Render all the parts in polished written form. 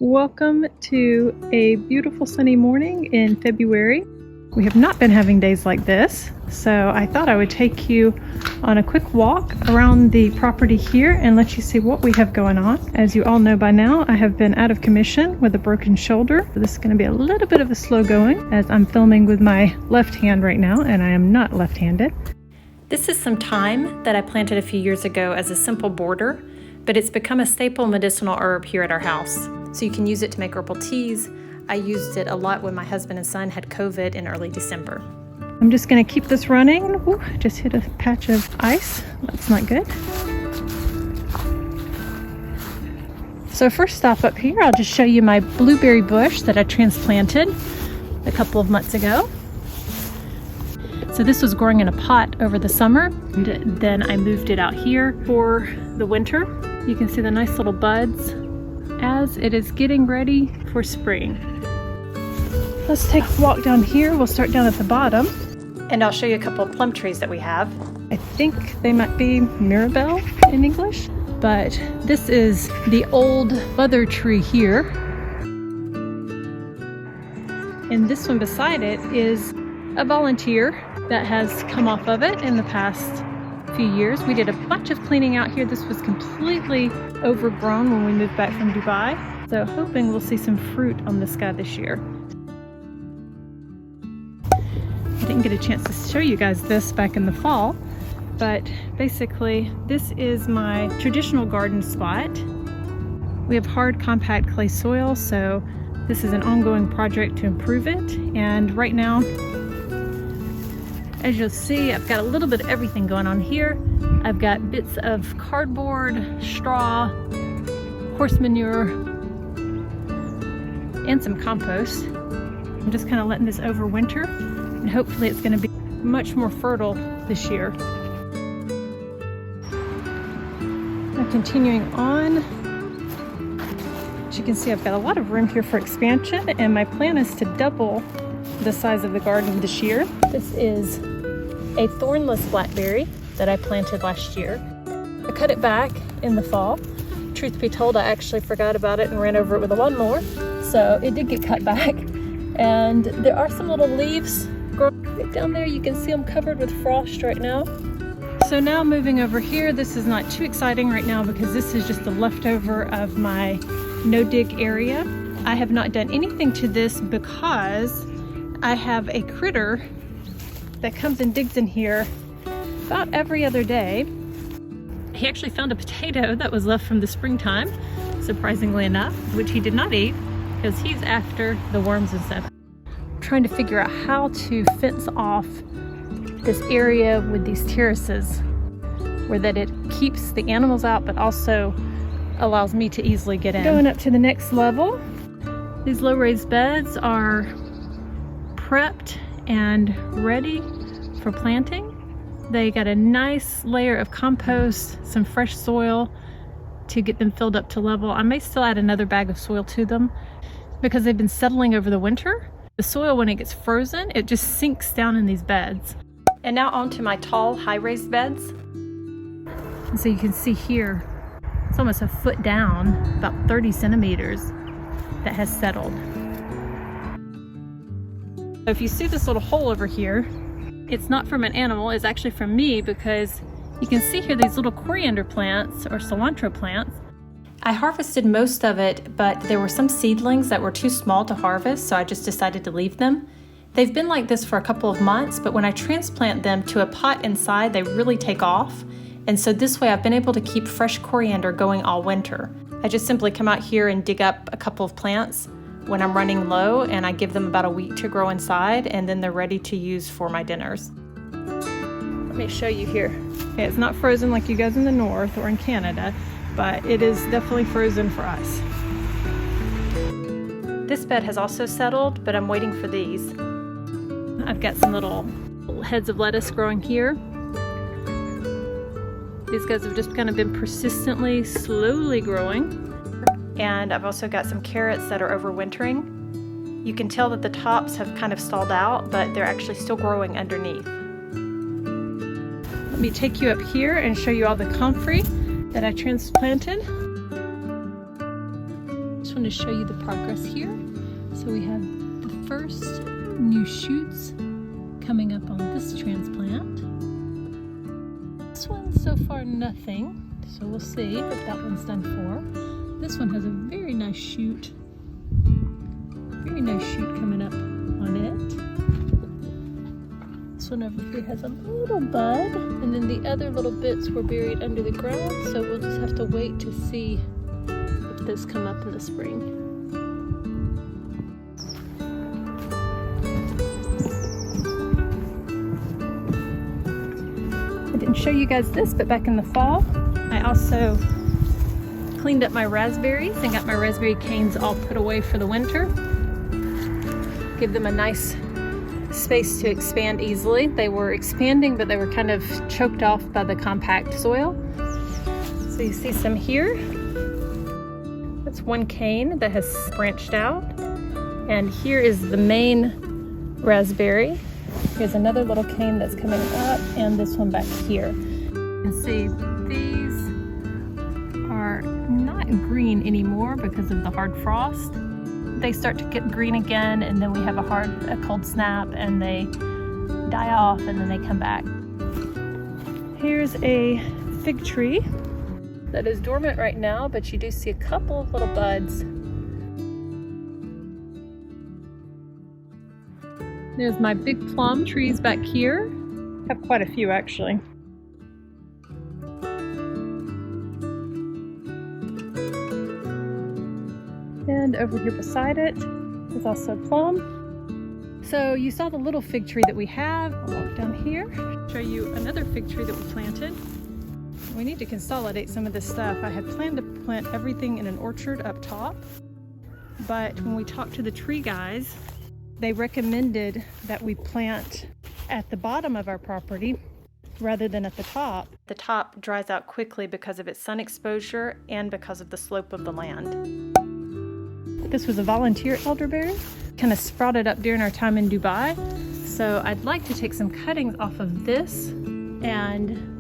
Welcome to a beautiful sunny morning in February. We have not been having days like this, so I thought I would take you on a quick walk around the property here and let you see what we have going on. As you all know by now, I have been out of commission with a broken shoulder. This is going to be a little bit of a slow going as I'm filming with my left hand right now, and I am not left-handed. This is some thyme that I planted a few years ago as a simple border, but it's become a staple medicinal herb here at our house. So you can use it to make herbal teas. I used it a lot when my husband and son had COVID in early December. I'm just going to keep this running. Ooh, I just hit a patch of ice. That's not good. So first stop up here, I'll just show you my blueberry bush that I transplanted a couple of months ago. So this was growing in a pot over the summer, and then I moved it out here for the winter. You can see the nice little buds as it is getting ready for spring. Let's take a walk down here. We'll start down at the bottom, and I'll show you a couple of plum trees that we have. I think they might be Mirabelle in English, but this is the old mother tree here. And this one beside it is a volunteer that has come off of it in the past few years. We did a bunch of cleaning out here. This was completely overgrown when we moved back from Dubai. So hoping we'll see some fruit on this guy this year. I didn't get a chance to show you guys this back in the fall, but basically this is my traditional garden spot. We have hard, compact clay soil, so this is an ongoing project to improve it. And right now, as you'll see, I've got a little bit of everything going on here. I've got bits of cardboard, straw, horse manure, and some compost. I'm just kind of letting this overwinter, and hopefully it's going to be much more fertile this year. Now continuing on, as you can see, I've got a lot of room here for expansion, and my plan is to double the size of the garden this year. This is a Thornless Blackberry that I planted last year. I cut it back in the fall. Truth be told, I actually forgot about it and ran over it with a lawnmower, so it did get cut back. And there are some little leaves growing right down there. You can see them covered with frost right now. So now moving over here, this is not too exciting right now because this is just a leftover of my no-dig area. I have not done anything to this because I have a critter that comes and digs in here about every other day. He actually found a potato that was left from the springtime, surprisingly enough, which he did not eat because he's after the worms and stuff. I'm trying to figure out how to fence off this area with these terraces where that it keeps the animals out but also allows me to easily get in. Going up to the next level, these low raised beds are prepped and ready for planting. They got a nice layer of compost, some fresh soil to get them filled up to level. I may still add another bag of soil to them because they've been settling over the winter. The soil, when it gets frozen, it just sinks down in these beds. And now onto my tall, high raised beds. And so you can see here, it's almost a foot down, about 30 centimeters that has settled. If you see this little hole over here, it's not from an animal, it's actually from me because you can see here these little coriander plants or cilantro plants. I harvested most of it, but there were some seedlings that were too small to harvest, so I just decided to leave them. They've been like this for a couple of months, but when I transplant them to a pot inside, they really take off. And so this way I've been able to keep fresh coriander going all winter. I just simply come out here and dig up a couple of plants when I'm running low, and I give them about a week to grow inside, and then they're ready to use for my dinners. Let me show you here. Okay, it's not frozen like you guys in the north or in Canada, but it is definitely frozen for us. This bed has also settled, but I'm waiting for these. I've got some little heads of lettuce growing here. These guys have just kind of been persistently, slowly growing. And I've also got some carrots that are overwintering. You can tell that the tops have kind of stalled out, but they're actually still growing underneath. Let me take you up here and show you all the comfrey that I transplanted. just want to show you the progress here. So we have the first new shoots coming up on this transplant. This one so far nothing, so we'll see if that one's done for. This one has a very nice shoot. Very nice shoot coming up on it. This one over here has a little bud, and then the other little bits were buried under the ground, so we'll just have to wait to see if those come up in the spring. I didn't show you guys this, but back in the fall, I also cleaned up my raspberries and got my raspberry canes all put away for the winter. Give them a nice space to expand easily. They were expanding, but they were kind of choked off by the compact soil. So you see some here. That's one cane that has branched out. And here is the main raspberry. Here's another little cane that's coming up, and this one back here. You can see these are not green anymore because of the hard frost. They start to get green again, and then we have a cold snap, and they die off, and then they come back. Here's a fig tree that is dormant right now, but you do see a couple of little buds. There's my big plum trees back here. I have quite a few actually. And over here beside it is also a plum. So you saw the little fig tree that we have. I'll walk down here, show you another fig tree that we planted. We need to consolidate some of this stuff. I had planned to plant everything in an orchard up top, but when we talked to the tree guys, they recommended that we plant at the bottom of our property rather than at the top. The top dries out quickly because of its sun exposure and because of the slope of the land. This was a volunteer elderberry, kind of sprouted up during our time in Dubai. So I'd like to take some cuttings off of this and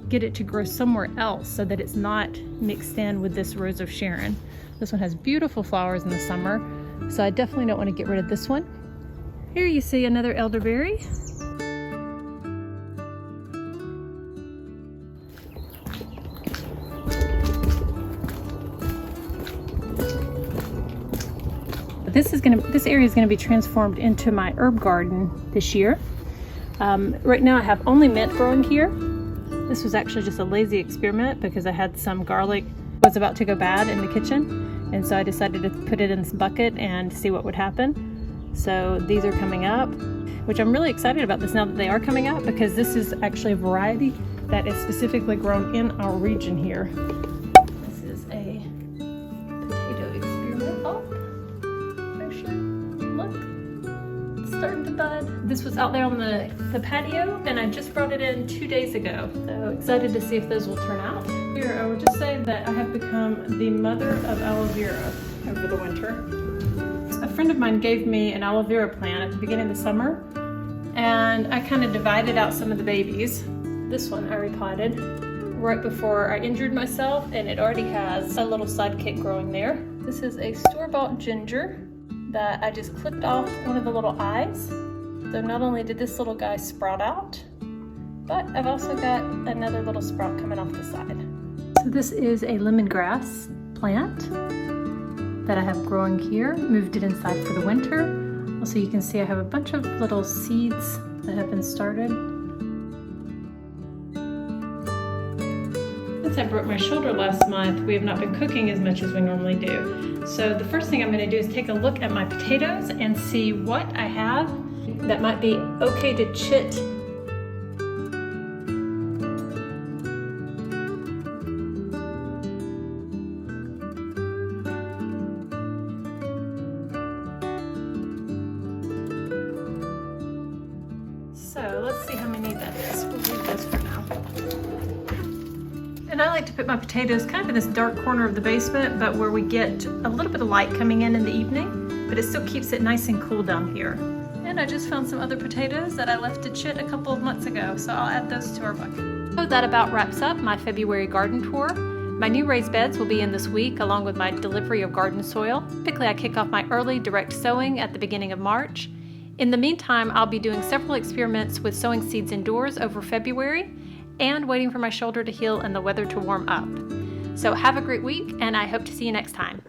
get it to grow somewhere else so that it's not mixed in with this Rose of Sharon. This one has beautiful flowers in the summer, so I definitely don't want to get rid of this one. Here you see another elderberry. This area is going to be transformed into my herb garden this year. Right now I have only mint growing here. This was actually just a lazy experiment because I had some garlic was about to go bad in the kitchen, and so I decided to put it in this bucket and see what would happen. So these are coming up, which I'm really excited about this now that they are coming up, because this is actually a variety that is specifically grown in our region here. This is a potato experiment. Oh, look, it's starting to bud. This was out there on the patio, and I just brought it in 2 days ago. So excited to see if those will turn out. Here, I would just say that I have become the mother of aloe vera over the winter. A friend of mine gave me an aloe vera plant at the beginning of the summer, and I kind of divided out some of the babies. This one I repotted right before I injured myself, and it already has a little sidekick growing there. This is a store-bought ginger that I just clipped off one of the little eyes. So not only did this little guy sprout out, but I've also got another little sprout coming off the side. So this is a lemongrass plant that I have growing here. Moved it inside for the winter. Also, you can see I have a bunch of little seeds that have been started. Since I broke my shoulder last month, we have not been cooking as much as we normally do. So the first thing I'm going to do is take a look at my potatoes and see what I have that might be okay to chit. So let's see how many that is. We'll leave this for now. And I like to put my potatoes kind of in this dark corner of the basement, but where we get a little bit of light coming in the evening, but it still keeps it nice and cool down here. And I just found some other potatoes that I left to chit a couple of months ago, so I'll add those to our bucket. So that about wraps up my February garden tour. My new raised beds will be in this week along with my delivery of garden soil. Typically I kick off my early direct sowing at the beginning of March. In the meantime, I'll be doing several experiments with sowing seeds indoors over February and waiting for my shoulder to heal and the weather to warm up. So have a great week, and I hope to see you next time.